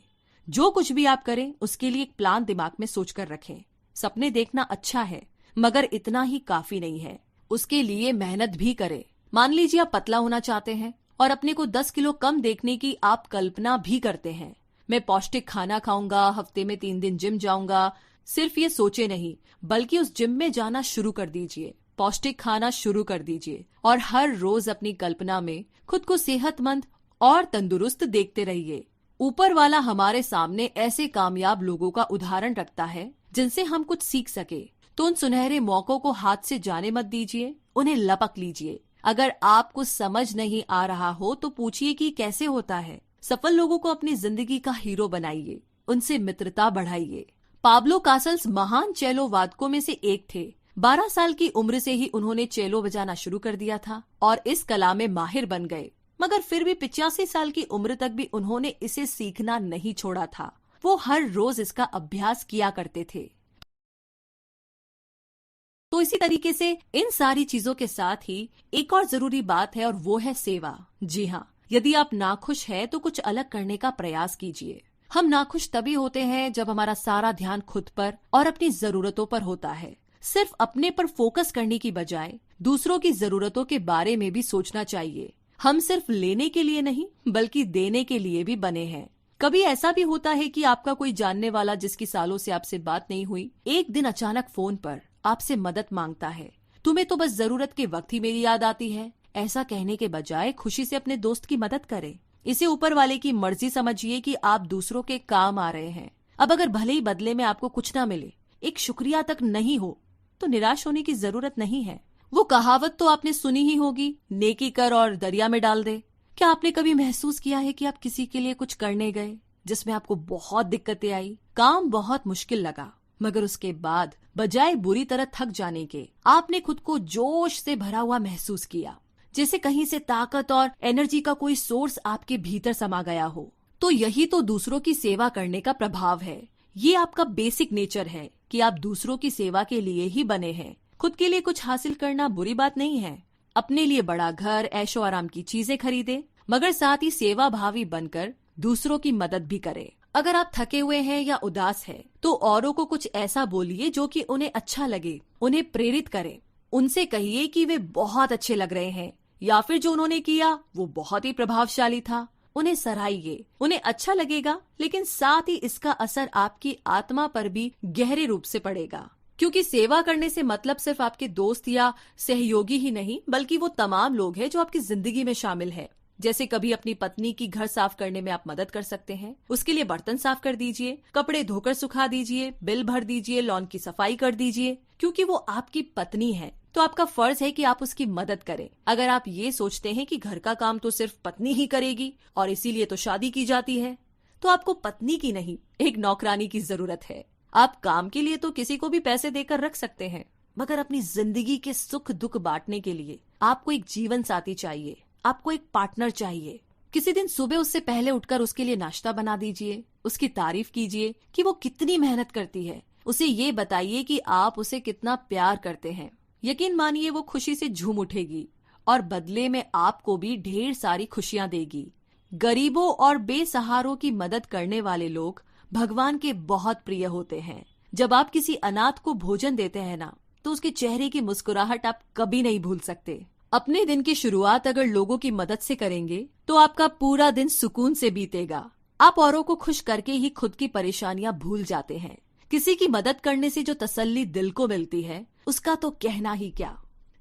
जो कुछ भी आप करें उसके लिए एक प्लान दिमाग में सोचकर रखें। सपने देखना अच्छा है, मगर इतना ही काफी नहीं है, उसके लिए मेहनत भी करें। मान लीजिए आप पतला होना चाहते हैं और अपने को 10 किलो कम देखने की आप कल्पना भी करते हैं। मैं पौष्टिक खाना खाऊंगा, हफ्ते में 3 दिन जिम जाऊंगा। सिर्फ ये सोचे नहीं, बल्कि उस जिम में जाना शुरू कर दीजिए, पौष्टिक खाना शुरू कर दीजिए और हर रोज अपनी कल्पना में खुद को सेहतमंद और तंदुरुस्त देखते रहिए। ऊपर वाला हमारे सामने ऐसे कामयाब लोगों का उदाहरण रखता है जिनसे हम कुछ सीख सके, तो उन सुनहरे मौकों को हाथ से जाने मत दीजिए, उन्हें लपक लीजिए। अगर आपको समझ नहीं आ रहा हो तो पूछिए कि कैसे होता है। सफल लोगों को अपनी जिंदगी का हीरो बनाइए, उनसे मित्रता बढ़ाइए। पाब्लो कासल्स महान चेलो वादकों में से एक थे। 12 साल की उम्र से ही उन्होंने चेलो बजाना शुरू कर दिया था और इस कला में माहिर बन गए, मगर फिर भी 85 साल की उम्र तक भी उन्होंने इसे सीखना नहीं छोड़ा था। वो हर रोज इसका अभ्यास किया करते थे। तो इसी तरीके से इन सारी चीजों के साथ ही एक और जरूरी बात है और वो है सेवा। जी हाँ, यदि आप नाखुश हैं तो कुछ अलग करने का प्रयास कीजिए। हम नाखुश तभी होते हैं जब हमारा सारा ध्यान खुद पर और अपनी जरूरतों पर होता है। सिर्फ अपने पर फोकस करने की बजाय दूसरों की जरूरतों के बारे में भी सोचना चाहिए। हम सिर्फ लेने के लिए नहीं बल्कि देने के लिए भी बने हैं। कभी ऐसा भी होता है कि आपका कोई जानने वाला जिसकी सालों से आपसे बात नहीं हुई, एक दिन अचानक फोन पर आपसे मदद मांगता है। तुम्हें तो बस जरूरत के वक्त ही मेरी याद आती है। ऐसा कहने के बजाय खुशी से अपने दोस्त की मदद करें। इसे ऊपर वाले की मर्जी समझिए कि आप दूसरों के काम आ रहे हैं। अब अगर भले ही बदले में आपको कुछ ना मिले, एक शुक्रिया तक नहीं हो, तो निराश होने की जरूरत नहीं है। वो कहावत तो आपने सुनी ही होगी, नेकी कर और दरिया में डाल दे। क्या आपने कभी महसूस किया है कि आप किसी के लिए कुछ करने गए जिसमें आपको बहुत दिक्कतें आई, काम बहुत मुश्किल लगा, मगर उसके बाद बजाय बुरी तरह थक जाने के आपने खुद को जोश से भरा हुआ महसूस किया, जैसे कहीं से ताकत और एनर्जी का कोई सोर्स आपके भीतर समा गया हो। तो यही तो दूसरों की सेवा करने का प्रभाव है। ये आपका बेसिक नेचर है कि आप दूसरों की सेवा के लिए ही बने हैं। खुद के लिए कुछ हासिल करना बुरी बात नहीं है। अपने लिए बड़ा घर, ऐशो आराम की चीजें खरीदे, मगर साथ ही सेवा भावी बनकर दूसरों की मदद भी करें। अगर आप थके हुए हैं या उदास हैं, तो औरों को कुछ ऐसा बोलिए जो कि उन्हें अच्छा लगे, उन्हें प्रेरित करे। उनसे कहिए कि वे बहुत अच्छे लग रहे हैं, या फिर जो उन्होंने किया वो बहुत ही प्रभावशाली था। उन्हें सराहिए, उन्हें अच्छा लगेगा, लेकिन साथ ही इसका असर आपकी आत्मा पर भी गहरे रूप से पड़ेगा। क्योंकि सेवा करने से मतलब सिर्फ आपके दोस्त या सहयोगी ही नहीं, बल्कि वो तमाम लोग हैं जो आपकी जिंदगी में शामिल है। जैसे कभी अपनी पत्नी की घर साफ करने में आप मदद कर सकते हैं, उसके लिए बर्तन साफ कर दीजिए, कपड़े धोकर सुखा दीजिए, बिल भर दीजिए, लॉन की सफाई कर दीजिए। क्योंकि वो आपकी पत्नी है तो आपका फर्ज है कि आप उसकी मदद करें। अगर आप ये सोचते हैं कि घर का काम तो सिर्फ पत्नी ही करेगी और इसीलिए तो शादी की जाती है, तो आपको पत्नी की नहीं, एक नौकरानी की जरूरत है। आप काम के लिए तो किसी को भी पैसे देकर रख सकते हैं, मगर अपनी जिंदगी के सुख दुख बांटने के लिए आपको एक जीवन साथी चाहिए, आपको एक पार्टनर चाहिए। किसी दिन सुबह उससे पहले उठकर उसके लिए नाश्ता बना दीजिए, उसकी तारीफ कीजिए कि वो कितनी मेहनत करती है। उसे ये बताइए कि आप उसे कितना प्यार करते हैं। यकीन मानिए वो खुशी से झूम उठेगी और बदले में आपको भी ढेर सारी खुशियां देगी। गरीबों और बेसहारों की मदद करने वाले लोग भगवान के बहुत प्रिय होते हैं। जब आप किसी अनाथ को भोजन देते हैं ना, तो उसके चेहरे की मुस्कुराहट आप कभी नहीं भूल सकते। अपने दिन की शुरुआत अगर लोगों की मदद से करेंगे तो आपका पूरा दिन सुकून से बीतेगा। आप औरों को खुश करके ही खुद की परेशानियां भूल जाते हैं। किसी की मदद करने से जो तसल्ली दिल को मिलती है उसका तो कहना ही क्या।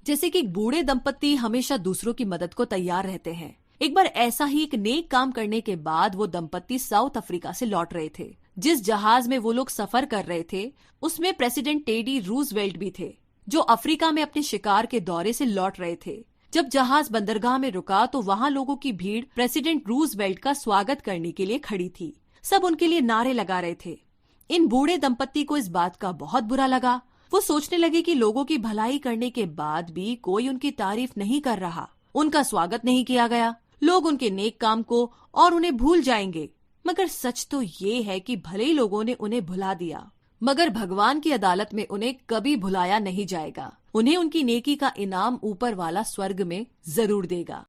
जैसे कि बूढ़े दंपत्ति हमेशा दूसरों की मदद को तैयार रहते हैं। एक बार ऐसा ही एक नेक काम करने के बाद वो दंपत्ति साउथ अफ्रीका से लौट रहे थे। जिस जहाज में वो लोग सफर कर रहे थे उसमें प्रेसिडेंट टेडी रूजवेल्ट भी थे, जो अफ्रीका में अपने शिकार के दौरे से लौट रहे थे। जब जहाज बंदरगाह में रुका तो वहाँ लोगों की भीड़ प्रेसिडेंट रूजवेल्ट का स्वागत करने के लिए खड़ी थी। सब उनके लिए नारे लगा रहे थे। इन बूढ़े दंपत्ति को इस बात का बहुत बुरा लगा। वो सोचने लगे कि लोगों की भलाई करने के बाद भी कोई उनकी तारीफ नहीं कर रहा, उनका स्वागत नहीं किया गया। लोग उनके नेक काम को और उन्हें भूल जाएंगे। मगर सच तो ये है कि भले ही लोगों ने उन्हें भुला दिया, मगर भगवान की अदालत में उन्हें कभी भुलाया नहीं जाएगा। उन्हें उनकी नेकी का इनाम ऊपर वाला स्वर्ग में जरूर देगा।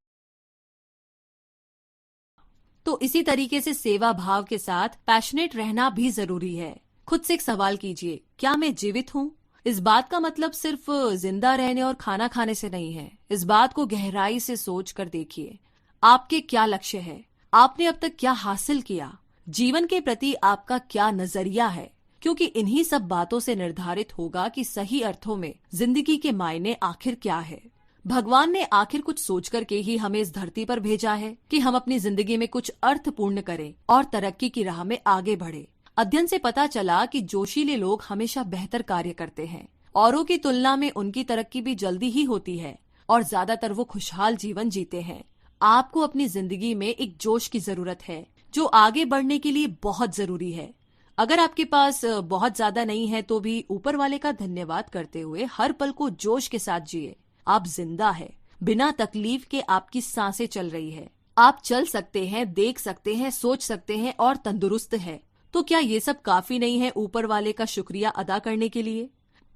तो इसी तरीके से सेवा भाव के साथ पैशनेट रहना भी जरूरी है। खुद से एक सवाल कीजिए, क्या मैं जीवित हूँ? इस बात का मतलब सिर्फ जिंदा रहने और खाना खाने से नहीं है। इस बात को गहराई से सोच कर देखिए, आपके क्या लक्ष्य है? आपने अब तक क्या हासिल किया? जीवन के प्रति आपका क्या नजरिया है? क्योंकि इन्हीं सब बातों से निर्धारित होगा कि सही अर्थों में जिंदगी के मायने आखिर क्या है। भगवान ने आखिर कुछ सोच करके ही हमें इस धरती पर भेजा है कि हम अपनी जिंदगी में कुछ अर्थ पूर्ण करें और तरक्की की राह में आगे बढ़े। अध्ययन से पता चला कि जोशीले लोग हमेशा बेहतर कार्य करते हैं। औरों की तुलना में उनकी तरक्की भी जल्दी ही होती है और ज्यादातर वो खुशहाल जीवन जीते हैं। आपको अपनी जिंदगी में एक जोश की जरूरत है जो आगे बढ़ने के लिए बहुत जरूरी है। अगर आपके पास बहुत ज्यादा नहीं है तो भी ऊपर वाले का धन्यवाद करते हुए हर पल को जोश के साथ जिए। आप जिंदा है, बिना तकलीफ के आपकी सांसें चल रही है। आप चल सकते हैं, देख सकते हैं, सोच सकते हैं और तंदुरुस्त है। तो क्या ये सब काफी नहीं है ऊपर वाले का शुक्रिया अदा करने के लिए?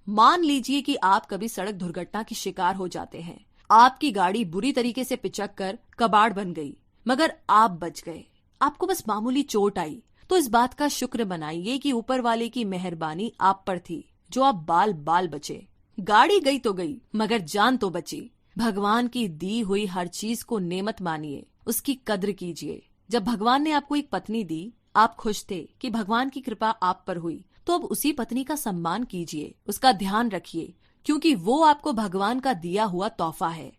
मान लीजिए कि आप कभी सड़क दुर्घटना की शिकार हो जाते हैं। आपकी गाड़ी बुरी तरीके से पिचक कर कबाड़ बन गई, मगर आप बच गए। आपको बस मामूली चोट आई। तो इस बात का शुक्र मनाइए कि ऊपर वाले की मेहरबानी आप पर थी, जो आप बाल बाल बचे। गाड़ी गई तो गई, मगर जान तो बची। भगवान की दी हुई हर चीज को नेमत मानिए, उसकी कद्र कीजिए। जब भगवान ने आपको एक पत्नी दी, आप खुश थे कि भगवान की कृपा आप पर हुई, तो अब उसी पत्नी का सम्मान कीजिए, उसका ध्यान रखिए, क्योंकि वो आपको भगवान का दिया हुआ तोहफा है।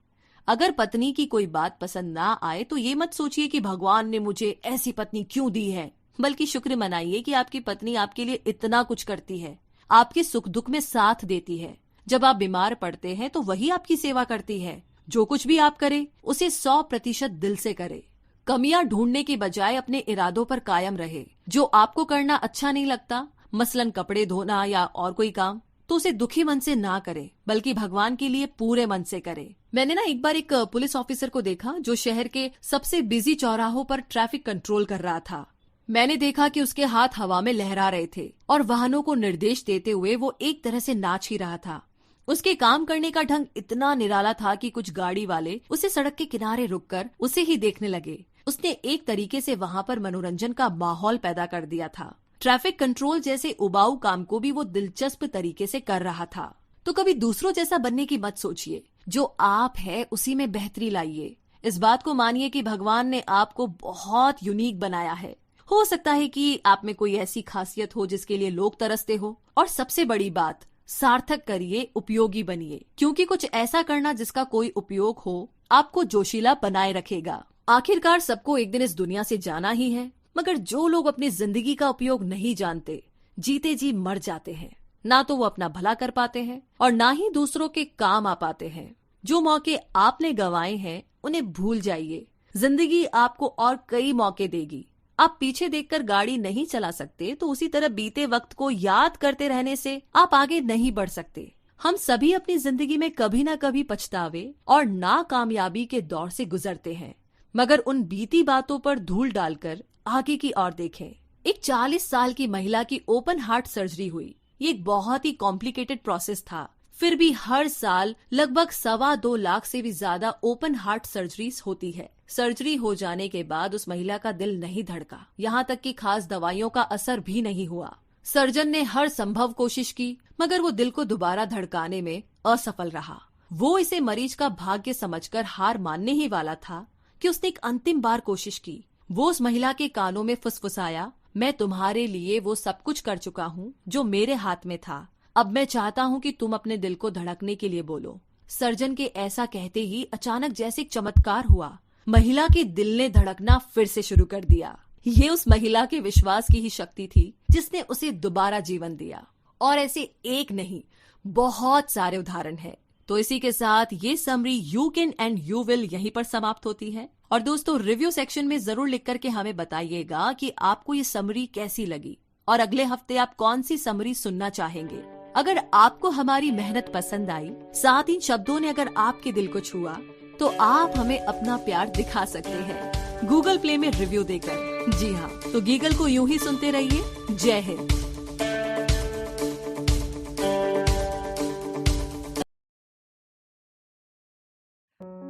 अगर पत्नी की कोई बात पसंद ना आए तो ये मत सोचिए कि भगवान ने मुझे ऐसी पत्नी क्यों दी है, बल्कि शुक्र मनाइए कि आपकी पत्नी आपके लिए इतना कुछ करती है, आपके सुख दुख में साथ देती है। जब आप बीमार पड़ते हैं तो वही आपकी सेवा करती है। जो कुछ भी आप करें उसे 100% दिल से करे। कमियां ढूंढने की बजाय अपने इरादों पर कायम रहे। जो आपको करना अच्छा नहीं लगता, मसलन कपड़े धोना या और कोई काम, तो उसे दुखी मन से ना करे, बल्कि भगवान के लिए पूरे मन से करे। मैंने एक बार एक पुलिस ऑफिसर को देखा जो शहर के सबसे बिजी चौराहों पर ट्रैफिक कंट्रोल कर रहा था। मैंने देखा कि उसके हाथ हवा में लहरा रहे थे और वाहनों को निर्देश देते हुए वो एक तरह से नाच ही रहा था। उसके काम करने का ढंग इतना निराला था कि कुछ गाड़ी वाले उसे सड़क के किनारे रुककर उसे ही देखने लगे। उसने एक तरीके से वहां पर मनोरंजन का माहौल पैदा कर दिया था। ट्रैफिक कंट्रोल जैसे उबाऊ काम को भी वो दिलचस्प तरीके से कर रहा था। तो कभी दूसरों जैसा बनने की मत सोचिए, जो आप है उसी में बेहतरी लाइए। इस बात को मानिए कि भगवान ने आपको बहुत यूनिक बनाया है। हो सकता है कि आप में कोई ऐसी खासियत हो जिसके लिए लोग तरसते हो। और सबसे बड़ी बात, सार्थक करिए, उपयोगी बनिए, क्योंकि कुछ ऐसा करना जिसका कोई उपयोग हो आपको जोशीला बनाए रखेगा। आखिरकार सबको एक दिन इस दुनिया से जाना ही है, मगर जो लोग अपनी जिंदगी का उपयोग नहीं जानते, जीते जी मर जाते हैं। ना तो वो अपना भला कर पाते हैं और ना ही दूसरों के काम आ पाते हैं। जो मौके आपने गंवाए हैं उन्हें भूल जाइए। जिंदगी आपको और कई मौके देगी। आप पीछे देखकर गाड़ी नहीं चला सकते, तो उसी तरह बीते वक्त को याद करते रहने से आप आगे नहीं बढ़ सकते। हम सभी अपनी जिंदगी में कभी ना कभी पछतावे और नाकामयाबी के दौर से गुजरते हैं, मगर उन बीती बातों पर धूल डालकर आगे की ओर देखें। एक 40 साल की महिला की ओपन हार्ट सर्जरी हुई। ये एक बहुत ही कॉम्प्लिकेटेड प्रोसेस था। फिर भी हर साल लगभग 2.25 लाख से भी ज्यादा ओपन हार्ट सर्जरीज होती है। सर्जरी हो जाने के बाद उस महिला का दिल नहीं धड़का, यहाँ तक कि खास दवाइयों का असर भी नहीं हुआ। सर्जन ने हर संभव कोशिश की, मगर वो दिल को दोबारा धड़काने में असफल रहा। वो इसे मरीज का भाग्य समझकर हार मानने ही वाला था कि उसने एक अंतिम बार कोशिश की। वो उस महिला के कानों में फुसफुसाया, मैं तुम्हारे लिए वो सब कुछ कर चुका हूँ जो मेरे हाथ में था। अब मैं चाहता हूँ कि तुम अपने दिल को धड़कने के लिए बोलो। सर्जन के ऐसा कहते ही अचानक जैसे एक चमत्कार हुआ। महिला के दिल ने धड़कना फिर से शुरू कर दिया। ये उस महिला के विश्वास की ही शक्ति थी जिसने उसे दोबारा जीवन दिया। और ऐसे एक नहीं, बहुत सारे उदाहरण हैं। तो इसी के साथ ये summary you can and you will यहीं पर समाप्त होती है। और दोस्तों, रिव्यू सेक्शन में जरूर लिख करके हमें बताइएगा कि आपको ये समरी कैसी लगी और अगले हफ्ते आप कौन सी समरी सुनना चाहेंगे। अगर आपको हमारी मेहनत पसंद आई, साथ ही शब्दों ने अगर आपके दिल को छुआ, तो आप हमें अपना प्यार दिखा सकते हैं गूगल प्ले में रिव्यू देकर। जी हाँ, तो गीगल को यूं ही सुनते रहिए। जय हिंद।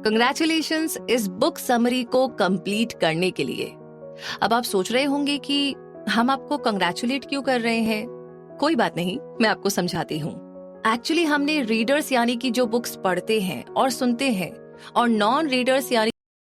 कंग्रेचुलेशंस इस बुक समरी को कंप्लीट करने के लिए। अब आप सोच रहे होंगे कि हम आपको कंग्रेचुलेट क्यों कर रहे हैं। कोई बात नहीं, मैं आपको समझाती हूँ। एक्चुअली हमने रीडर्स यानी कि जो बुक्स पढ़ते हैं और सुनते हैं, और नॉन रीडर्स यानी